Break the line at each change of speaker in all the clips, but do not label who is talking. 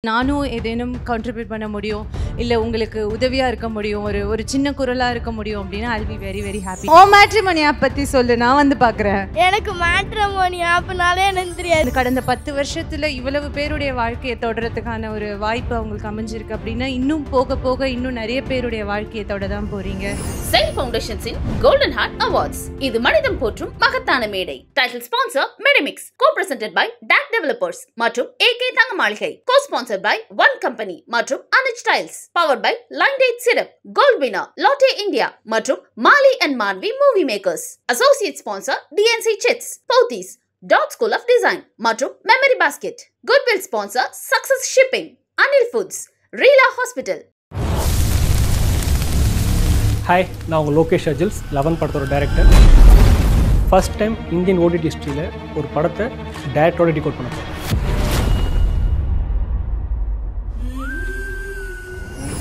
நானும் ஏதேனும் கான்ட்ரிபியூட் பண்ண முடியும், இல்லை உங்களுக்கு உதவியாக இருக்க முடியும், ஒரு சின்ன குரலாக இருக்க முடியும் அப்படின்னா I'll be very very happy. Oh matrimony app பற்றி சொல்லு, நான் வந்து பார்க்குறேன்.
எனக்கு மேட்ரிமோனி ஆப்னாலே எனக்கு தெரியாது.
கடந்த 10 வருஷத்தில் இவ்வளவு பேருடைய வாழ்க்கையை தொடர்றதுக்கான ஒரு வாய்ப்பு அவங்களுக்கு அமைஞ்சிருக்கு அப்படின்னா இன்னும் போக போக இன்னும் நிறைய பேருடைய வாழ்க்கையை தொட தான் போறீங்க.
செயின் ஃபவுண்டேஷன்ஸின் கோல்டன் ஹார்ட் அவார்ட்ஸ், இது மனிதம் போற்றும் மகத்தான மேடை. Title sponsor Medimix, co presented by DAC developers மற்றும் AK Thanga Maligai, co sponsor by One Company மற்றும் Anich Tiles, powered by Line Date Syrup, Gold Winner, Lotte India மற்றும் Mali and Manvi Movie Makers. Associate sponsor DNC Chits, Pothys, Dot School of Design மற்றும் Memory Basket. Goodwill sponsor Success Shipping, Anil Foods, Reela Hospital.
Hi, நான் உங்கள் லோகேஷ் அஜில்ஸ், 11 படத்தோட டைரக்டர். First time Indian OTT ஹிஸ்ட்ரியில் ஒரு படத்தை டைரக்டரோட டிகோட் பண்ண போகிறேன்.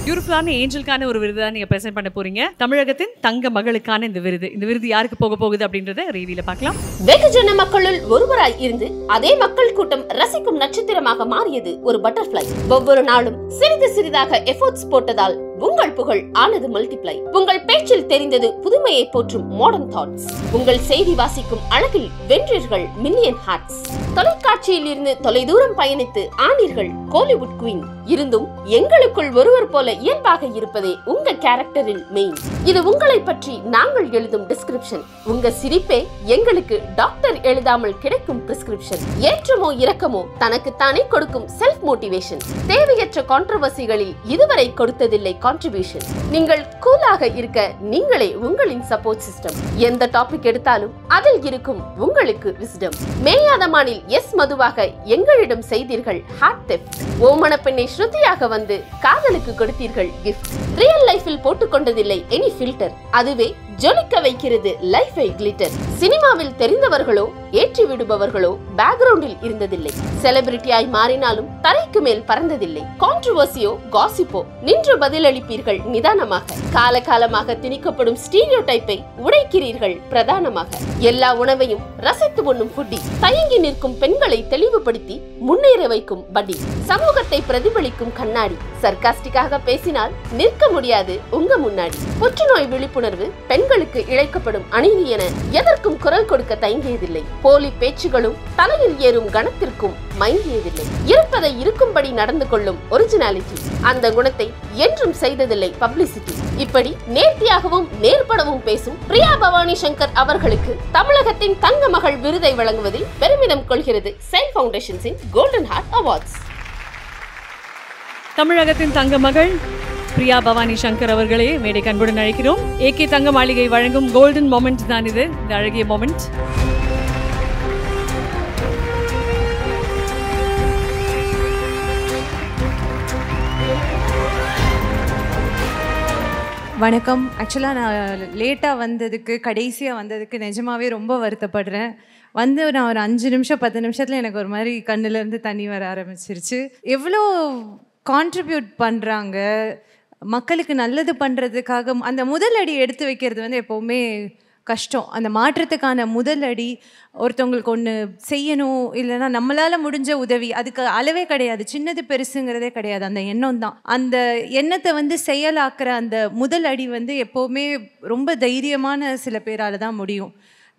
பியூட்டிஃபுல்லான ஏஞ்சலுக்கான ஒரு விருது தான் நீங்கள் ப்ரெசென்ட் பண்ண போறீங்க. தமிழகத்தின் தங்க மகளுக்கான இந்த விருது யாருக்கு போக போகுது அப்படின்றத ரிவியூல பார்க்கலாம்.
வெகுஜன மக்களுள் ஒருவராய் இருந்து அதே மக்கள் கூட்டம் ரசிக்கும் நட்சத்திரமாக மாறியது ஒரு பட்டர்ஃப்ளை. ஒவ்வொரு நாளும் சிறிது சிறிதாக எஃபோர்ட்ஸ் போட்டதால் உங்கள் புகழ் ஆனது மல்டிப்ளை. உங்கள் பேச்சில் தெரிந்தது புதுமையை போற்றும் மாடர்ன் தாட்ஸ். உங்கள் செய்தி வாசிக்கும் அழகில் வென்றீர்கள் மில்லியன் ஹார்ட்ஸ். தொலைக்காட்சியில் இருந்து தொலைதூரம் பயணித்து ஆனீர்கள் கோலிவுட் குவீன். இருந்தும் எங்களுக்குள் ஒருவர் போல இயல்பாக இருப்பதே உங்க கேரக்டரின் மெயின். இது உங்களை பற்றி நாங்கள் எழுதும் டிஸ்கிரிப்ஷன். உங்க சிரிப்பே எங்களுக்கு டாக்டர் எழுதாமல் கிடைக்கும் பிரிஸ்கிரிப்ஷன். ஏற்றமோ இரக்கமோ தனக்குத்தானே கொடுக்கும் செல்ஃப் மோட்டிவேஷன். தேவையற்ற கான்ட்ரோவர்சிகளில் இதுவரை கொடுத்ததில்லை கான்ட்ரிபியூஷன். நீங்கள் கூலாக இருக்க நீங்களே உங்களின் சப்போர்ட் சிஸ்டம். எந்த டாபிக் எடுத்தாலும் அதில் இருக்கும் உங்களுக்கு விஸ்டம். மேயாத மானில் எஸ் மதுவாக எங்களிடம் செய்தீர்கள் ஹார்ட் தெஃப்ட். ஓமன பெண்ணை ஸ்ருதியாக வந்து காதலுக்கு கொடுத்தீர்கள் கிஃப்ட். ரியல் லைஃபில் போட்டுக்கொண்டதில்லை எனி ஃபில்டர். அதுவே ஜொலிக்க வைக்கிறது லைஃபை கிளிட்டர். சினிமாவில் தெரிந்தவர்களோ ஏற்றி விடுபவர்களோ பேக்ரவுண்டில் இருந்ததில்லை. செலிபிரிட்டியாய் மாறினாலும் தரைக்கு மேல் பறந்ததில்லை. கான்ட்ரோவர்சியோ காசிப்போ நின்று பதிலளிப்பீர்கள் நிதானமாக. காலகாலமாக திணிக்கப்படும் ஸ்டீரியோ டைப்பை உடைக்கிறீர்கள் பிரதானமாக. எல்லா உணவையும் ரசித்து உண்ணும் ஃபுட்டி. தயங்கி நிற்கும் பெண்களை தெளிவுபடுத்தி முன்னேற வைக்கும் படி. சமூகத்தை பிரதிபலிக்கும் கண்ணாடி. சர்காஸ்டிக்காக பேசினால் நிற்க முடியாது உங்க முன்னாடி. புற்றுநோய் விழிப்புணர்வு, பெண்களுக்கு இழைக்கப்படும் அநீதி என எதற்கும் குரல் கொடுக்க தயங்கியதில்லை. போலி பேச்சுகளும் தலையில் ஏறும் கணத்திற்கும் மயங்கியதில்லை. இருப்பதை இருக்கும்படி நடந்து கொள்ளும் ஒரிஜினாலிட்டி. அந்த குணத்தை என்றும் செய்ததில்லை பப்ளிசிட்டி. இப்படி நேர்த்தியாகவும் நேர்படவும் பேசும் பிரியா பவானி சங்கர் அவர்களுக்கு தமிழகத்தின் தங்க மகள் விருதை வழங்குவதில் பெருமிதம் கொள்கிறது செயின் ஃபவுண்டேஷன்ஸின் கோல்டன் ஹார்ட் அவார்ட்ஸ்.
தமிழகத்தின் தங்க மகள் பிரியா பவானி சங்கர் அவர்களே மேடை கண்புடன் அழைக்கிறோம். ஏகே தங்க மாளிகை வழங்கும் கோல்டன் மொமெண்ட் தான் இது, இந்த அழகிய மொமெண்ட்.
வணக்கம். ஆக்சுவலாக நான் லேட்டாக வந்ததுக்கு, கடைசியாக வந்ததுக்கு நிஜமாவே ரொம்ப வருத்தப்படுறேன். நான் ஒரு 5 நிமிஷம் 10 நிமிஷத்தில் எனக்கு ஒரு மாதிரி கண்ணுலேருந்து தண்ணி வர ஆரம்பிச்சிருச்சு. எவ்வளோ கான்ட்ரிபியூட் பண்ணுறாங்க, மக்களுக்கு நல்லது பண்ணுறதுக்காக அந்த முதல் அடி எடுத்து வைக்கிறது வந்து எப்போவுமே கஷ்டம். அந்த மாற்றத்துக்கான முதல் அடி, ஒருத்தவங்களுக்கு ஒன்று செய்யணும், இல்லைன்னா நம்மளால் முடிஞ்ச உதவி, அதுக்கு அளவே கிடையாது, சின்னது பெருசுங்கிறதே கிடையாது, அந்த எண்ணம் தான். அந்த எண்ணத்தை வந்து செயலாக்குற அந்த முதல் அடி வந்து எப்போவுமே ரொம்ப தைரியமான சில பேரால் தான் முடியும்.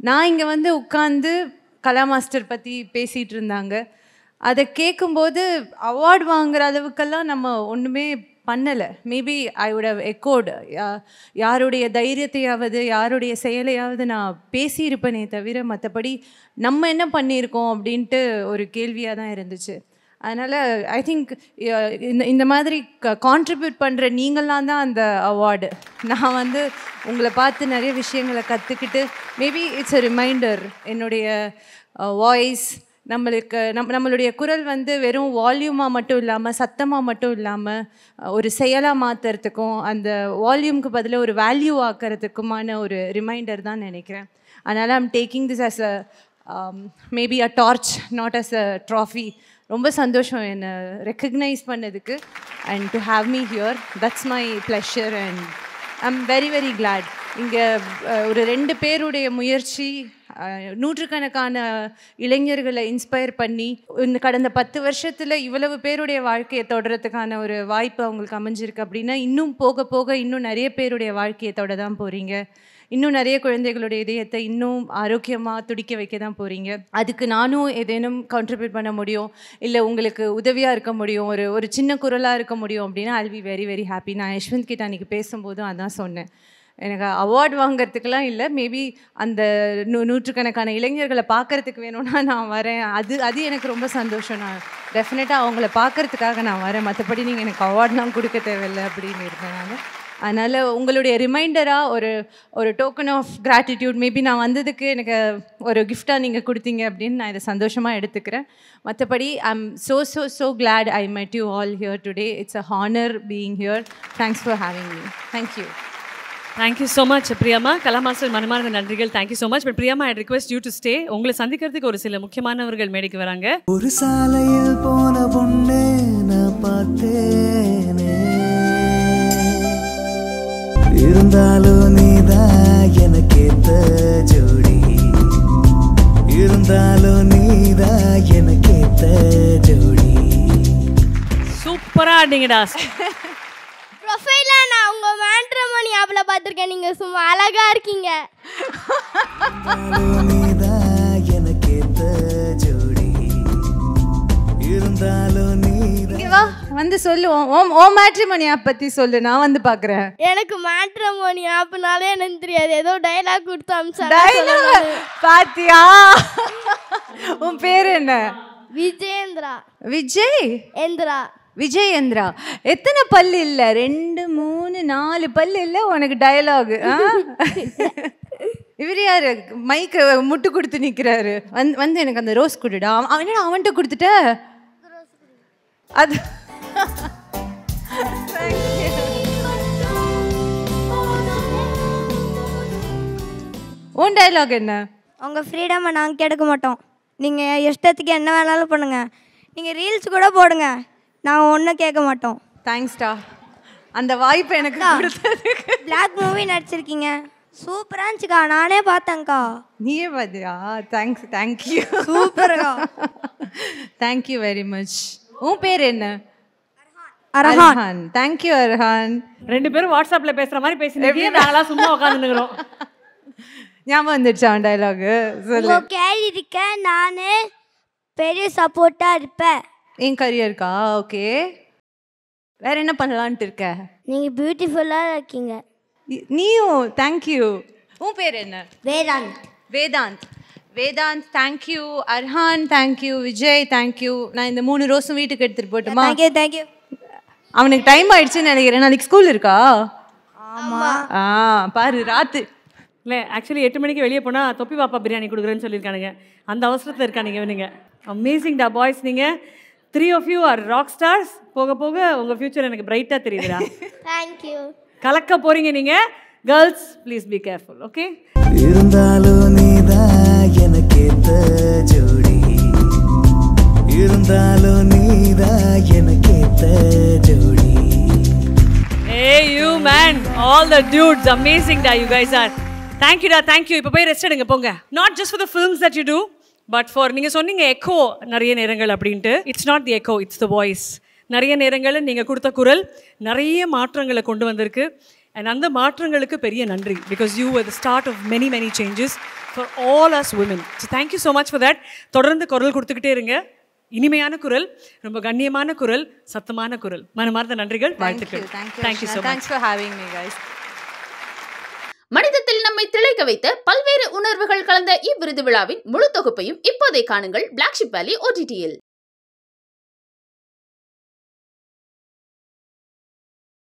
நான் இங்கே வந்து உட்காந்து கலா மாஸ்டர் பற்றி பேசிகிட்டு இருந்தாங்க. அதை கேட்கும்போது அவார்டு வாங்குகிற அளவுக்கெல்லாம் நம்ம ஒன்றுமே பண்ணலை. Maybe I would have echoed, யாருடைய தைரியத்தையாவது யாருடைய செயலையாவது நான் பேசியிருப்பேனே தவிர மற்றபடி நம்ம என்ன பண்ணியிருக்கோம் அப்படின்ட்டு ஒரு கேள்வியாக தான் இருந்துச்சு. அதனால் ஐ திங்க் இந்த மாதிரி கான்ட்ரிபியூட் பண்ணுற நீங்களாம் தான் அந்த அவார்டு. நான் வந்து உங்களை பார்த்து நிறைய விஷயங்களை கற்றுக்கிட்டு, மேபி இட்ஸ் அ ரிமைண்டர். என்னுடைய வாய்ஸ், நம்மளுடைய குரல் வந்து வெறும் வால்யூமாக மட்டும் இல்லாமல், சத்தமாக மட்டும் இல்லாமல், ஒரு செயலாக மாற்றுறதுக்கும் அந்த வால்யூமுக்கு பதிலாக ஒரு வேல்யூ ஆக்கிறதுக்குமான ஒரு ரிமைண்டர் தான் நினைக்கிறேன். அதனால் I'm taking this as a maybe a torch, not as a trophy. ரொம்ப சந்தோஷம் என்னை ரெக்கக்னைஸ் பண்ணதுக்கு and to have me here. That's my pleasure and I'm very very glad. இங்கே ஒரு 2 பேருடைய முயற்சி நூற்றுக்கணக்கான இளைஞர்களை இன்ஸ்பயர் பண்ணி இந்த கடந்த 10 வருஷத்தில் இவ்வளவு பேருடைய வாழ்க்கையை தொடர்றதுக்கான ஒரு வாய்ப்பு அவங்களுக்கு அமைஞ்சிருக்கு அப்படின்னா இன்னும் போக போக இன்னும் நிறைய பேருடைய வாழ்க்கையை தொட தான் போகிறீங்க. இன்னும் நிறைய குழந்தைகளுடைய இதயத்தை இன்னும் ஆரோக்கியமாக துடிக்க வைக்க தான் போகிறீங்க. அதுக்கு நானும் ஏதேனும் கான்ட்ரிபியூட் பண்ண முடியும், இல்லை உங்களுக்கு உதவியாக இருக்க முடியும், ஒரு சின்ன குரலாக இருக்க முடியும் அப்படின்னா I'll be very very happy. நான் யஷ்வந்த் கிட்ட அன்றைக்கி பேசும்போதும் அதான் சொன்னேன். எனக்கு அவார்டு வாங்கிறதுக்கெலாம் இல்லை, மேபி அந்த நூற்றுக்கணக்கான இளைஞர்களை பார்க்குறதுக்கு வேணும்னா நான் வரேன். அது எனக்கு ரொம்ப சந்தோஷம். நான் டெஃபினட்டாக அவங்கள பார்க்குறதுக்காக நான் வரேன். மற்றபடி நீங்கள் எனக்கு அவார்ட்லாம் கொடுக்க தேவையில்லை அப்படின்னு இருந்தேன் நான். அதனால் உங்களுடைய ரிமைண்டராக ஒரு டோக்கன் ஆஃப் கிராட்டிடியூட் மேபி நான் வந்ததுக்கு எனக்கு ஒரு கிஃப்டாக நீங்கள் கொடுத்தீங்க அப்படின்னு நான் இதை சந்தோஷமாக எடுத்துக்கிறேன். மற்றபடி I'm so glad I met you all here today. It's a honor being here. Thanks for having me. Thank you.
Thank you so much, Priyama. Kala master மனமார்ந்த நன்றிகள். Thank you so much. But Priyama, I request you to stay. உங்களை சந்திக்கிறதுக்கு ஒரு சில முக்கியமானவர்கள் மேடைக்கு வராங்க.
ஒரு சாலையில் போன பொண்ணே நான் பார்த்தேனே, இருந்தாலும் நீதான் எனக்கேத்த ஜோடி, இருந்தாலும் நீதான் எனக்கேத்த ஜோடி.
சூப்பரா ஆடிங்கடா.
ப்ரொஃபைல நான் உங்க மேட்ரிமோனி ஆப்ல பார்த்திருக்கேன். நீங்க சும்மா அழகா இருக்கீங்க.
இருந்தாலும் நீதான் எனக்கேத்த ஜோடி, இருந்தாலும் நீதான்.
வா வந்து சொல்லு, ஓ மேட்ரிமோனி ஆப் பற்றி சொல்லு, நான் வந்து பார்க்குறேன்.
எனக்கு மேட்ரிமோனி ஆப்னாலே எனக்கு தெரியாது. ஏதோ டைலாக் கொடுத்து அம்சா.
டைலாக் பாத்தியா? உன் பேர் என்ன?
விஜயேந்திரா.
விஜயேந்திரா. எத்தனை பல்லு இல்லை? 2 3 4 பல்லு இல்லை உனக்கு டயலாகு. இவர் யாரு மைக்கு முட்டு கொடுத்து நிற்கிறாரு? வந்து எனக்கு அந்த ரோஸ் கொடுடா. என்னடா அவன்கிட்ட கொடுத்துட்ட? அது உன் டயலாக் என்ன?
உங்கள் ஃப்ரீடமை நாங்கள் கெடுக்க மாட்டோம். நீங்கள் இஷ்டத்துக்கு என்ன வேணாலும் பண்ணுங்கள். நீங்கள் ரீல்ஸ் கூட போடுங்க, நாங்கள் ஒன்றும் கேட்க மாட்டோம்.
தேங்க்ஸ்டா, அந்த வாய்ப்பு எனக்கு கொடுத்ததுக்கு.
பிளாக் மூவி நடிச்சிருக்கீங்க, சூப்பராக இருந்துச்சுக்கா. நானே பார்த்தேங்க்கா.
நீயே பார்த்தியா? தேங்க்யூ.
சூப்பர்க்கா.
Thank you very much. உன் பேர் என்ன?
அரஹான்.
தேங்க்யூ அரஹான்.
2 பேரும் வாட்ஸ்அப்ல பேசுற மாதிரி பேசினீங்க, நாங்களா சும்மா உட்காந்துக்கிறோம்.
ஞாபகம் வந்துடுச்சா டைலாகு? சொல்லு.
கேள்விக்க நான் பெரிய சப்போர்ட்டாக இருப்பேன்
என் கரியருக்கா? ஓகே, வேற என்ன பண்ணலான்ட்டு இருக்க?
நீங்கள் பியூட்டிஃபுல்லாக இருக்கீங்க.
நீயும் தேங்க்யூ. உன் பேர் என்ன? Vedant thank you. Arhaan thank you. Vijay thank you. நான் இந்த 3 ரோஸும் வீட்டுக்கு எடுத்துகிட்டு போட்டுமா?
தேங்க்யூ.
அவனுக்கு டைம் ஆயிடுச்சுன்னு நினைக்கிறேன். நாளைக்கு ஸ்கூல் இருக்கா? பாரு ராத்து
இல்லை, ஆக்சுவலி 8 மணிக்கு வெளியே போனால் தொப்பி பாப்பா பிரியாணி கொடுக்குறேன்னு சொல்லியிருக்கானுங்க. அந்த அவசரத்தில் இருக்கானுங்க இவனுங்க. அமேசிங் டா பாய்ஸ். நீங்கள் 3 of you are rock stars. போக போக உங்கள் ஃப்யூச்சர் எனக்கு பிரைட்டாக தெரியுதுடா.
தேங்க்யூ.
கலக்க போகிறீங்க நீங்கள். Girls please be careful. Okay,
இருந்தாலும் நீதான் எனக்கேத்த ஜோடி, இருந்தாலும் நீதான் எனக்கேத்த ஜோடி.
Hey you man, all the dudes, amazing da, you guys are. Thank you da, thank you. இப்போ போய் ரெஸ்ட் எடுங்க போங்க. Not just for the films that you do, but for நீங்க சொன்னீங்க எக்கோ நிறைய நேரங்கள் அப்படின்ட்டு. It's not the echo, it's the voice. நிறைய நேரங்களில் நீங்கள் கொடுத்த குரல் நிறைய மாற்றங்களை கொண்டு வந்திருக்கு. அண்ட் அந்த மாற்றங்களுக்கு பெரிய நன்றி. Because you were the start of many changes for all us women. So thank you so much for that. தொடர்ந்து குரல் கொடுத்துக்கிட்டே இருங்க. இனிமையான குரல், ரொம்ப கண்ணியமான குரல், சத்தமான குரல். மனமார்ந்த நன்றிகள், வாழ்த்துக்கள். Thank you so much.
Thanks for having me guys.
மனிதத்தில் நம்மை திளைக்க வைத்த பல்வேறு உணர்வுகள் கலந்த இவ்விருது விழாவின் முழு தொகுப்பையும் இப்போதே காணுங்கள் Black Sheep Valley OTT-யில்.